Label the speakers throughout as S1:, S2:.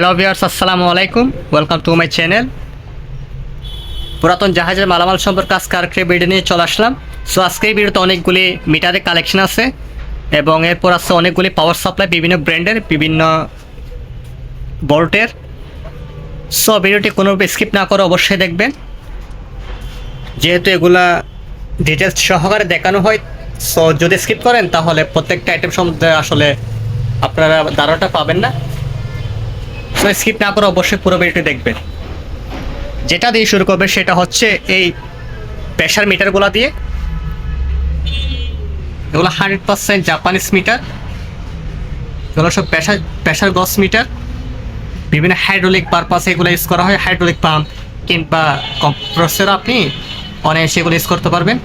S1: Hello viewers, আসসালামু আলাইকুম। Welcome to my channel. পুরাতন জাহাজের মালামাল সম্পর্কে আজকে আরেকটি ভিডিও নিয়ে চলে আসলাম। সো আজকে এই ভিডিওতে অনেকগুলি মিটারের কালেকশন আছে এবং এরপর আছে অনেকগুলি পাওয়ার সাপ্লাই বিভিন্ন ব্র্যান্ডের বিভিন্ন ভোল্টের। সো ভিডিওটি কোনোভাবে স্কিপ না করে অবশ্যই দেখবেন, যেহেতু এগুলা ডিটেলস সহকারে দেখানো হয়। সো যদি স্কিপ করেন তাহলে প্রত্যেকটা আইটেম সম্বন্ধে আসলে আপনারা ধারণাটা পাবেন না। সো স্কিপ না করে অবশ্যই পুরো ভিডিওটি দেখবেন। যেটা দিয়ে শুরু করবে সেটা হচ্ছে এই প্রেশার মিটারগুলো দিয়ে। এগুলো 100% জাপানিজ মিটার। এগুলো সব প্রেশার গজ মিটার। বিভিন্ন হাইড্রোলিক পারপাসে এগুলো ইউজ করা হয়। হাইড্রোলিক পাম্প কিংবা কম্প্রেসর আপনি অনেক সেগুলো ইউজ করতে পারবেন।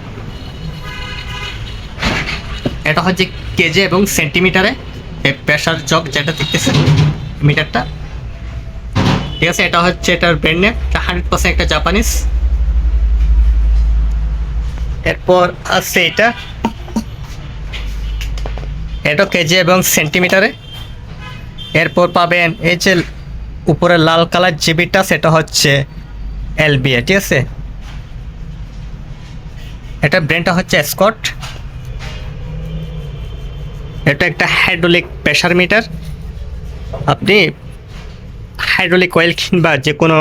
S1: এটা হচ্ছে কেজি এবং সেন্টিমিটারে এই প্রেশার জগ যেটা দেখতেছেন মিটারটা, ঠিক আছে। এটা হচ্ছে এটার ব্র্যান্ড নেম, 100% একটা জাপানিজ। এরপর আছে এটা কেজি এবং সেন্টিমিটারে। এরপর পাবেন এই যে উপরে লাল কালার জিবিটা, সেটা হচ্ছে এলবিএ, ঠিক আছে। এটা ব্র্যান্ডটা হচ্ছে স্কট। এটা একটা হাইড্রোলিক প্রেশার মিটার। আপনি হাইড্রোলিক অয়েল কিংবা যে কোনো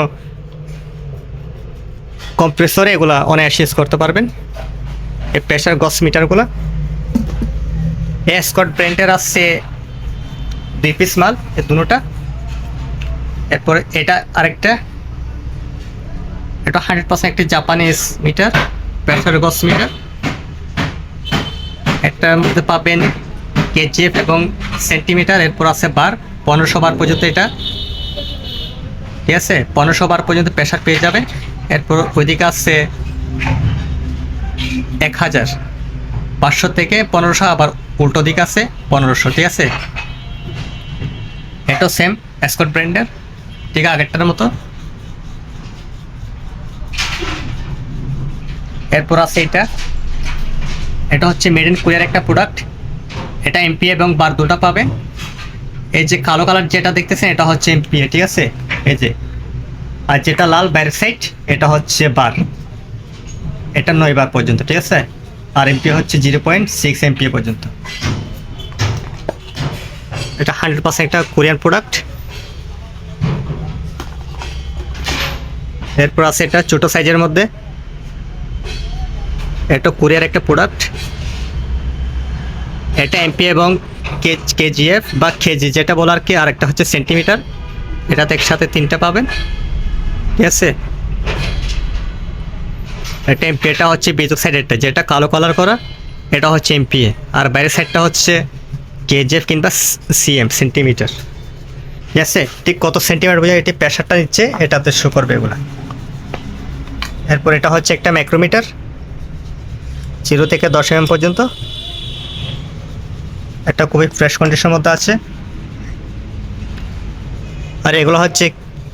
S1: কম্প্রেসরে এগুলা অনায়াসে ইউজ করতে পারবেন, এই প্রেশার গজ মিটারগুলো। এই স্কট ব্র্যান্ডের আছে 2 পিস মাল, এই দুটোটা। এরপর এটা আরেকটা, এটা 100% একটি জাপানিজ মিটার, প্রেশার গজ মিটার। একটার মধ্যে পাবেন কেজিএফ এবং সেন্টিমিটার। এরপর আছে বার, 1500 বার পর্যন্ত এটা, ঠিক আছে। 1500 বার পর্যন্ত প্রেশার পেয়ে যাবেন। এরপর ওইদিকে আছে 1500 থেকে 1500, আবার উল্টো দিক আছে 1500, ঠিক আছে। এটাও সেম স্কট ব্র্যান্ডের, ঠিক আগেরটার মতো। এরপর আছে এটা হচ্ছে মেড ইন কোরিয়ার একটা প্রোডাক্ট। এটা এমপি এবং বার দুটো পাবেন। এই যে কালো কালার যেটা দেখতেছেন এটা হচ্ছে এমপিএ, ঠিক আছে, এই যে। আর যেটা লাল বাইরের সাইড এটা হচ্ছে বার, এটা 9 বার পর্যন্ত, ঠিক আছে। আর এমপিএ হচ্ছে 0.6 এমপিএ পর্যন্ত। এটা 100% একটা কোরিয়ান প্রোডাক্ট। এরপর আছে এটা ছোটো সাইজের মধ্যে, এটা কোরিয়ার একটা প্রোডাক্ট। এটা এমপি এবং কেজিএফ বা কেজি যেটা বলার কি, আর একটা হচ্ছে সেন্টিমিটার। এটাতে একসাথে 3টা পাবেন, ঠিক আছে। এটা এমপি, এটা হচ্ছে ভিতর সাইডেরটা যেটা কালো কালার করা, এটা হচ্ছে এমপিএ। আর বাইরের সাইডটা হচ্ছে কেজিএফ কিংবা সিএম, সেন্টিমিটার, ঠিক আছে। ঠিক কত সেন্টিমিটার বোঝায় এটি প্রেশারটা নিচ্ছে, এটাতে শো করবে এগুলো। এরপর এটা হচ্ছে একটা ম্যাক্রোমিটার, 0 থেকে 10 mm পর্যন্ত। একটা খুবই ফ্রেশ কন্ডিশনের মধ্যে আছে। আর এগুলো হচ্ছে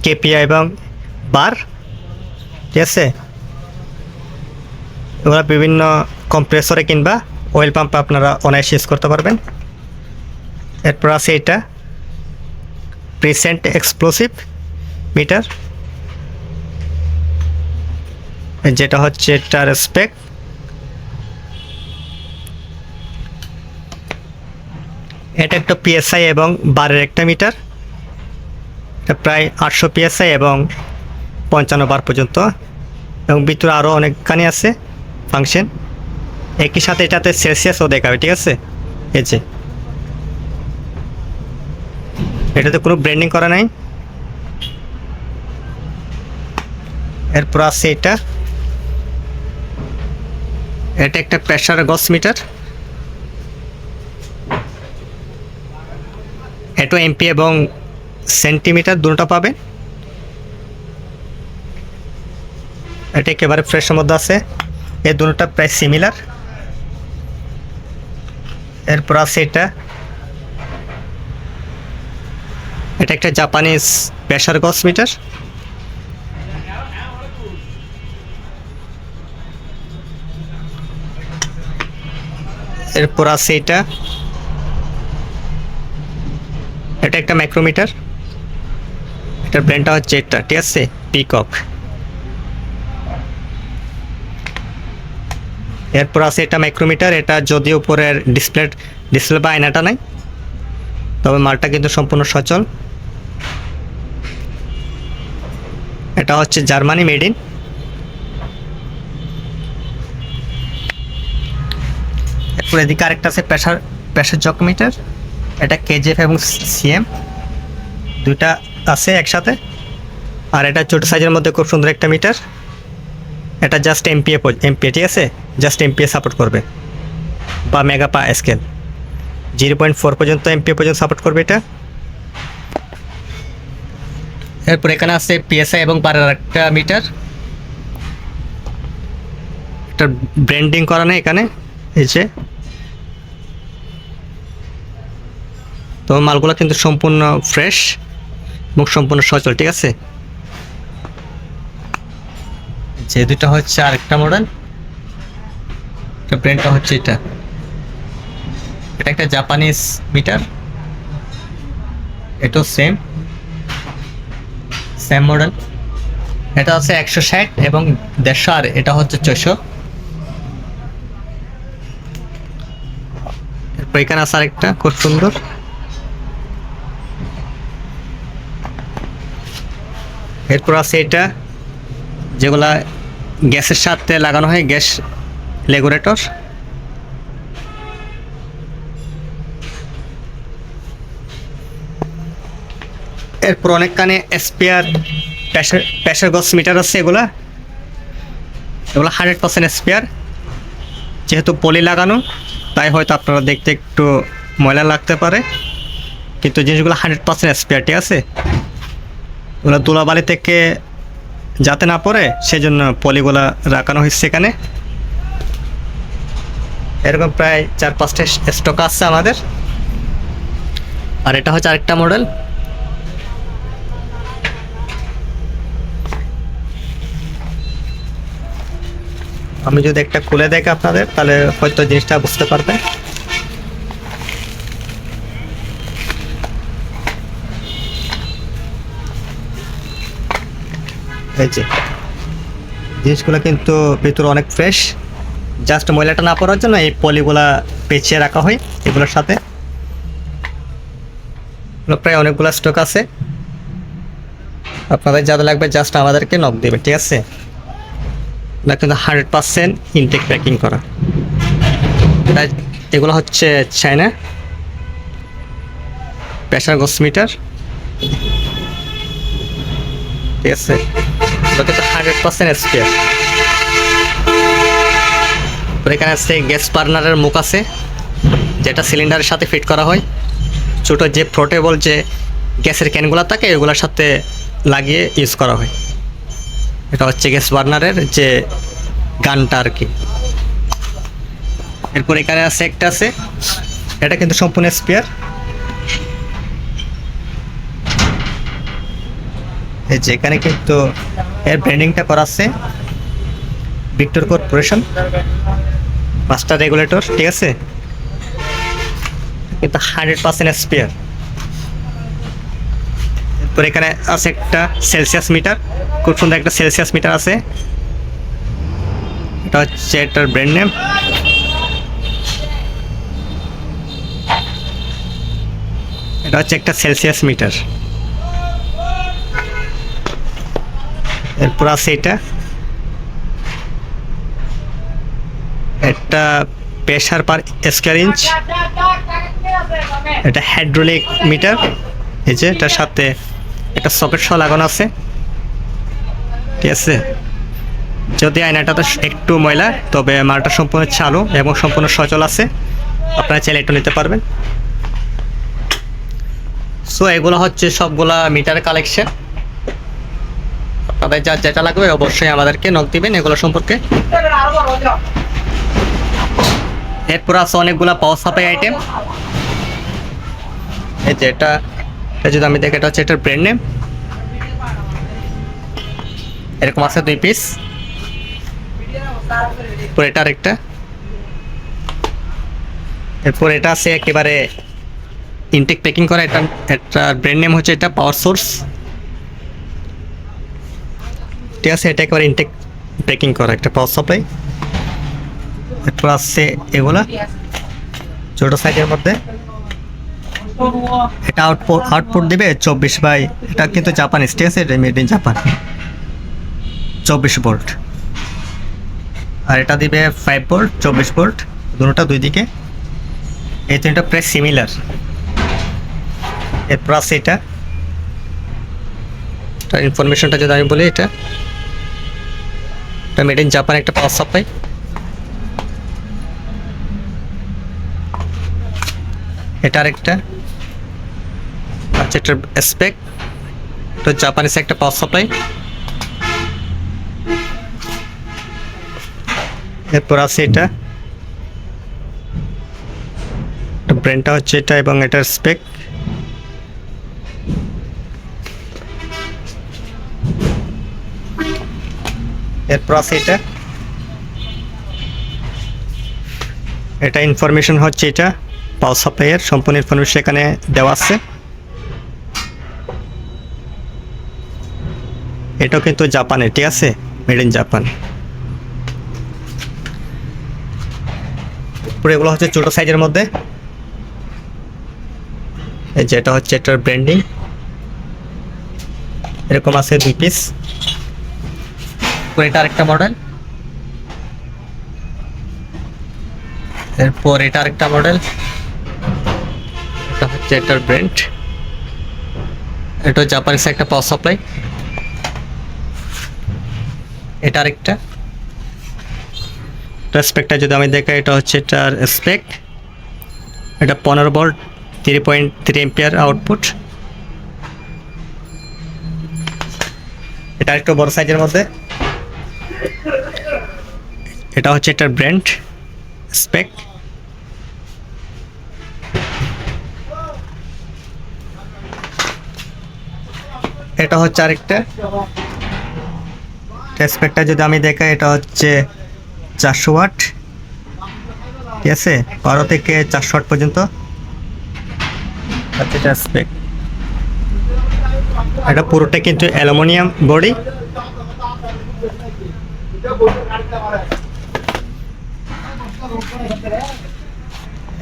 S1: কেপিআই এবং বার, ঠিক আছে। এগুলো বিভিন্ন কম্প্রেসরে কিংবা অয়েল পাম্পে আপনারা অনায়াসে ইউজ করতে পারবেন। এরপর আছে এটা প্রিসেন্ট এক্সপ্লোসিভ মিটার, যেটা হচ্ছে এটার স্পেক। এটা একটা পিএসআই এবং বারের একটা মিটার। এটা প্রায় 800 পিএসআই এবং 55 বার পর্যন্ত, এবং ভিতরে আরও অনেকখানি আছে ফাংশন। একই সাথে এটাতে সেলসিয়াসও দেখাবে, ঠিক আছে। এই যে এটাতে কোনো ব্র্যান্ডিং করা নাই। এরপর আছে এটা একটা প্রেশার গজ মিটার। এটা এমপি এবং সেন্টিমিটার দুটো পাবে। এটা একেবারে ফ্রেশের মধ্যে আছে, এই দুটোটা প্রায় সিমিলার। এরপর আছে এটা একটা জাপানিজ প্রেশার গজ মিটার। এরপর আছে এটা একটা ম্যাক্রোমিটার। এটার ব্র্যান্ডটা হচ্ছে এটা, ঠিক আছে, পিকক। এরপর আছে এটা মাইক্রোমিটার। এটা যদিও উপরের ডিসপ্লে বা আয়নাটা নাই, তবে মালটা কিন্তু সম্পূর্ণ সচল। এটা হচ্ছে জার্মানি মেড ইন। এরপর এদিকে আরেকটা আছে প্রেসার জক মিটার। এটা কেজিএফ এবং সিএম দুইটা আছে একসাথে। আর এটা ছোটো সাইজের মধ্যে খুব সুন্দর একটা মিটার। এটা জাস্ট এমপিএ, ঠিক আছে, জাস্ট এমপিএ সাপোর্ট করবে বা মেগা পা স্কেল 0.4 পর্যন্ত এমপিএ পর্যন্ত সাপোর্ট করবে এটা। এরপর এখানে আছে পিএসআই এবং বারের একটা মিটার। এটা ব্র্যান্ডিং করা নেই এখানে, এই যে। তো মালগুলো কিন্তু সম্পূর্ণ ফ্রেশ এবং সম্পূর্ণ সচল, ঠিক আছে। যে দুটো হচ্ছে আরেকটা মডেল, এটা ব্র্যান্ডটা হচ্ছে এটা একটা জাপানিজ মিটার। এটাও সেম মডেল। এটা হচ্ছে 160 এবং 150, আর এটা হচ্ছে 400। এরপর এখানে আছে আরেকটা খুব সুন্দর। এরপর আছে এটা, যেগুলা গ্যাসের সাথে লাগানো হয়, গ্যাস রেগুলেটর। এরপর অনেকখানে স্পেয়ার প্রেসার গজ মিটার আছে। এগুলো 100% স্পেয়ার। যেহেতু পলি লাগানো, তাই হয়তো আপনারা দেখতে একটু ময়লা লাগতে পারে, কিন্তু জিনিসগুলো 100% স্পেয়ার, ঠিক আছে। ওগুলো ধুলাবালি থেকে যাতে না পড়ে সেজন্য পলিগুলা রাখানো হয়েছে এখানে। এরকম প্রায় 4-5টা স্টক আছে আমাদের। আর এটা হচ্ছে আরেকটা মডেল। আমি যদি একটা খুলে দেখি আপনাদের, তাহলে হয়তো জিনিসটা বুঝতে পারবেন। এই যে জিনিসগুলো কিন্তু ভিতরে অনেক ফ্রেশ। জাস্ট ময়লাটা না পড়ার জন্য এই পলিগুলা পেঁচিয়ে রাখা হয় এগুলোর সাথে। প্রায় অনেকগুলো স্টক আছে। আপনাদের যাদের লাগবে জাস্ট আমাদেরকে নক দেবে, ঠিক আছে। কিন্তু 100% ইনটেক প্যাকিং করা। এগুলো হচ্ছে চায়না প্রেসার গজ মিটার, ঠিক আছে। এগুলো কিন্তু 100% স্পেয়ার। এখানে আছে গ্যাস বার্নারের মুখ আছে, যেটা সিলিন্ডারের সাথে ফিট করা হয়। ছোটো যে পোর্টেবল যে গ্যাসের ক্যানগুলো থাকে, এগুলোর সাথে লাগিয়ে ইউজ করা হয়। এটা হচ্ছে গ্যাস বার্নারের যে গানটা আর কি। এরপর এখানে আছে একটা আছে, এটা কিন্তু সম্পূর্ণ স্পেয়ার। এই যে এখানে কিন্তু এর ব্র্যান্ডিংটা করা আছে ভিক্টর কর্পোরেশন, মাস্টার রেগুলেটর, ঠিক আছে। কিন্তু 100% স্পেয়ার। এরপর এখানে আছে একটা সেলসিয়াস মিটার, খুব সুন্দর একটা সেলসিয়াস মিটার আছে। এটা হচ্ছে এটার ব্র্যান্ড নেম। এটা হচ্ছে একটা সেলসিয়াস মিটার। এরপর আছে এটা প্রেসার পার স্কয়ার ইঞ্চ। এটা হাইড্রোলিক মিটার। এই যে এটার সাথে একটা সকেট সহ লাগানো আছে, ঠিক আছে। যদি আয়নাটাতে একটু ময়লা, তবে মালটা সম্পূর্ণ চালু এবং সম্পূর্ণ সচল আছে। আপনারা চাইলে একটু নিতে পারবেন। সো এগুলো হচ্ছে সবগুলা মিটার কালেকশন। আপনাদের যার যেটা লাগবে অবশ্যই আমাদেরকে নক দিবেন এগুলো সম্পর্কে। এরপর আছে অনেকগুলো পাওয়ার সাপ্লাই আইটেম। এই যে এটা যদি আমি দেখি, এটা হচ্ছে এটার ব্র্যান্ড নেম। এরকম আছে 2 পিস। এরপর এটা আরেকটা। এরপর এটা আছে একেবারে ইনটেক প্যাকিং করা। এটার ব্র্যান্ড নেম হচ্ছে এটা পাওয়ার সোর্স। ঠিক আছে, এটা একেবারে ইনটেক ব্রেকিং করা একটা পাওয়ার সাপ্লাই। এরপর আসছে এগুলা ছোটো সাইজের মধ্যে, এটা আউটপুট দিবে 24 বাই, এটা কিন্তু জাপানিজ, ঠিক আছে, এটা মেড ইন জাপান, 24 ভোল্ট। আর এটা দিবে 5 ভোল্ট, 24 ভোল্ট, দুটোটা দুই দিকে। এই তিনটা প্রায় সিমিলার। এরপর আছে এটা ইনফরমেশনটা যদি আমি বলি, এটা মেড ইন জাপান একটা পাওয়ার সাপ্লাই। এটা আরেকটা আচ্ছা, এটার স্পেক, এটা জাপানিজ একটা পাওয়ার সাপ্লাই। এরপর আছে এটা ব্র্যান্ডটা হচ্ছে এটা এবং এটার স্পেক। এরপর আছে এটা ইনফরমেশন হচ্ছে, এটা পাওয়ার সাপ্লাইয়ের সম্পূর্ণ ইনফরমেশন এখানে দেওয়া আছে। এটাও কিন্তু জাপানের, ঠিক আছে, মেড ইন জাপান। পুরো এগুলো হচ্ছে ছোটো সাইজের মধ্যে। এই যেটা হচ্ছে এটার ব্র্যান্ডিং, এরকম আছে 2 পিস। এটা আরেকটা মডেল, এরপর এটা আরেকটা মডেল, এটা হচ্ছে এটার ব্র্যান্ড, এটা জাপানিজ একটা পাওয়ার সাপ্লাই। এটা আরেকটা স্পেকটা যদি আমি দেখাই, এটা হচ্ছে এটার স্পেক, এটা 15 ভোল্ট 3.3 এম্পিয়ার আউটপুট। এটা একটু বড় সাইজের মধ্যে, এটা হচ্ছে এটার ব্র্যান্ড স্পেক। এটা হচ্ছে আরেকটা স্পেকটা যদি আমি দেখাই, এটা হচ্ছে 400 ওয়াট, ঠিক আছে, 12 থেকে 400 ওয়াট পর্যন্ত হচ্ছে এটা স্পেক। এটা পুরোটা কিন্তু অ্যালুমিনিয়াম বডি।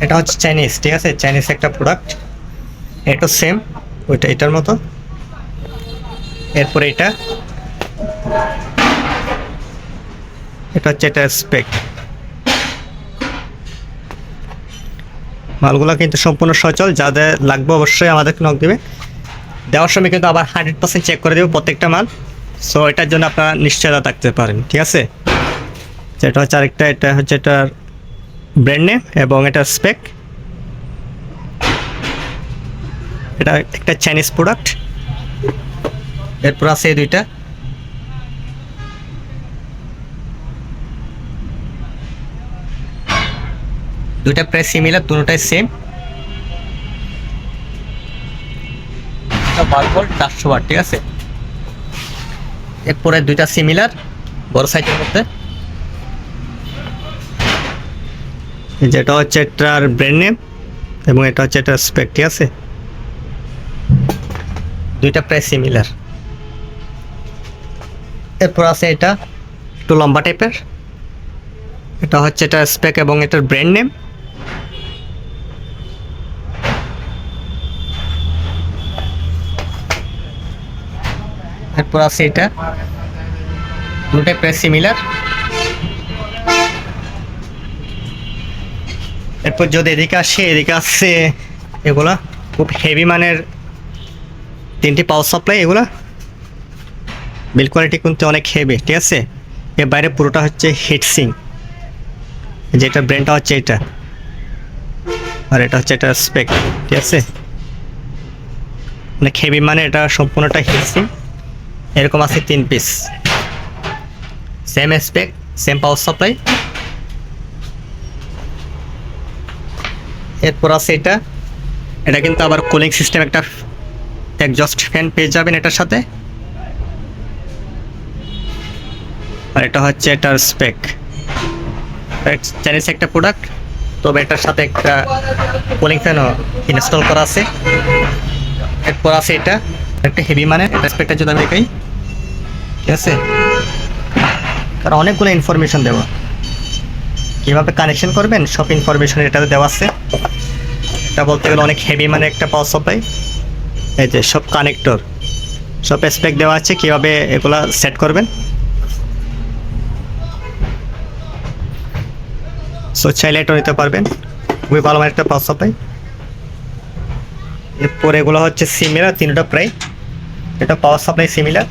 S1: এটা হচ্ছে চাইনিজ, ঠিক আছে, চাইনিজ একটা প্রোডাক্ট। এটা সেম ওইটা এটার মতো। এরপরে এটা হচ্ছে এটা স্পেক। মালগুলো কিন্তু সম্পূর্ণ সচল, যাদের লাগবে অবশ্যই আমাদেরকে নক দেবে। দেওয়ার সময় কিন্তু আবার 100% চেক করে দেবো প্রত্যেকটা মাল। সো এটার জন্য আপনারা নিশ্চয়তা থাকতে পারেন, ঠিক আছে। যেটা হচ্ছে আরেকটা, এটা হচ্ছে এটার ব্র্যান্ড নেম এবং এটার স্পেক। এটা একটা চাইনিজ প্রোডাক্ট। এরপর আছে এই দুইটা, প্রায় সিমিলার, দুটোটাই সেম। 12 ভোল্ট 400 ওয়াট, ঠিক আছে। এরপরে দুইটা সিমিলার বড় সাইজের মধ্যে, যেটা হচ্ছে এটার ব্র্যান্ড নেম এবং এটা হচ্ছে এটার স্পেক, ঠিক আছে। দুইটা প্রায় সিমিলার। এরপর আছে এটা একটু লম্বা টাইপের, এটা হচ্ছে এটার স্পেক এবং এটার ব্র্যান্ড নেম। এরপর আছে এটা, দুটাই প্রায় সিমিলার। এরপর যদি এদিকে আসে এগুলা খুব হেভি মানের 3টি পাওয়ার সাপ্লাই। এগুলা বিল কোয়ালিটি কিন্তু অনেক হেভি, ঠিক আছে। এর বাইরে পুরোটা হচ্ছে হিটসিং, যেটা ব্র্যান্ডটা হচ্ছে এটা, আর এটা হচ্ছে এটা স্পেক, ঠিক আছে। অনেক হেভি মানে এটা সম্পূর্ণটা হিটসিং। এরকম আছে 3 piece, same spec, same power supply. এরপর আছে এটা কিন্তু আবার কুলিং সিস্টেম, একটা এক্সজস্ট ফ্যান পেয়ে যাবেন এটার সাথে। আর এটা হচ্ছে এটার স্পেক, চাইনিজ একটা প্রোডাক্ট, তবে এটার সাথে একটা কুলিং ফ্যানও ইনস্টল করা আছে। এরপর আছে এটা একটা হেভি মানে, এটা স্পেকটা যদি আমি দেখাই, ঠিক আছে। তারা অনেকগুলো ইনফরমেশন দেওয়া, কীভাবে কানেকশন করবেন সব ইনফরমেশন এটাতে দেওয়া আছে। এটা বলতে গেলে অনেক হেভি মানে একটা পাওয়ার সাপ্লাই। এই যে সব কানেক্টর, সব স্পেক দেওয়া আছে কীভাবে এগুলা সেট করবেন। সো চাইলে এটা নিতে পারবেন, খুবই ভালো মানে একটা পাওয়ার সাপ্লাই। এরপর এগুলো হচ্ছে সিমিলার, তিনটা প্রায় এটা পাওয়ার সাপ্লাই সিমিলার।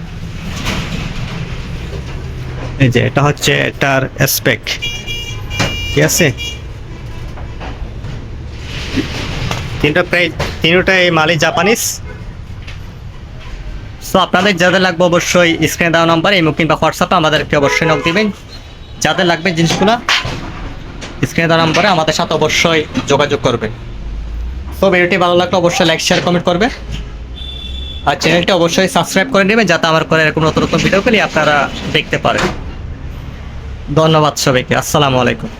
S1: এই যে এটা হচ্ছে এটার স্পেক, ঠিক আছে। তিনটা প্রায়, তিনটাই মালি জাপানিজ। সো আপনাদের যাদের লাগবে অবশ্যই স্ক্রিনে দেওয়া নাম্বার ইমো কিংবা হোয়াটসঅ্যাপে আমাদেরকে অবশ্যই নক দিবেন। যাদের লাগবে জিনিসগুলো স্ক্রিনে দেওয়া নাম্বারে আমাদের সাথে অবশ্যই যোগাযোগ করবেন। তো ভিডিওটি ভালো লাগলে অবশ্যই লাইক শেয়ার কমেন্ট করবে, আর চ্যানেলটি অবশ্যই সাবস্ক্রাইব করে নেবেন যাতে আমার করে এরকম নতুন নতুন ভিডিওগুলি আপনারা দেখতে পারেন। ধন্যবাদ সবাইকে, আসসালামু আলাইকুম।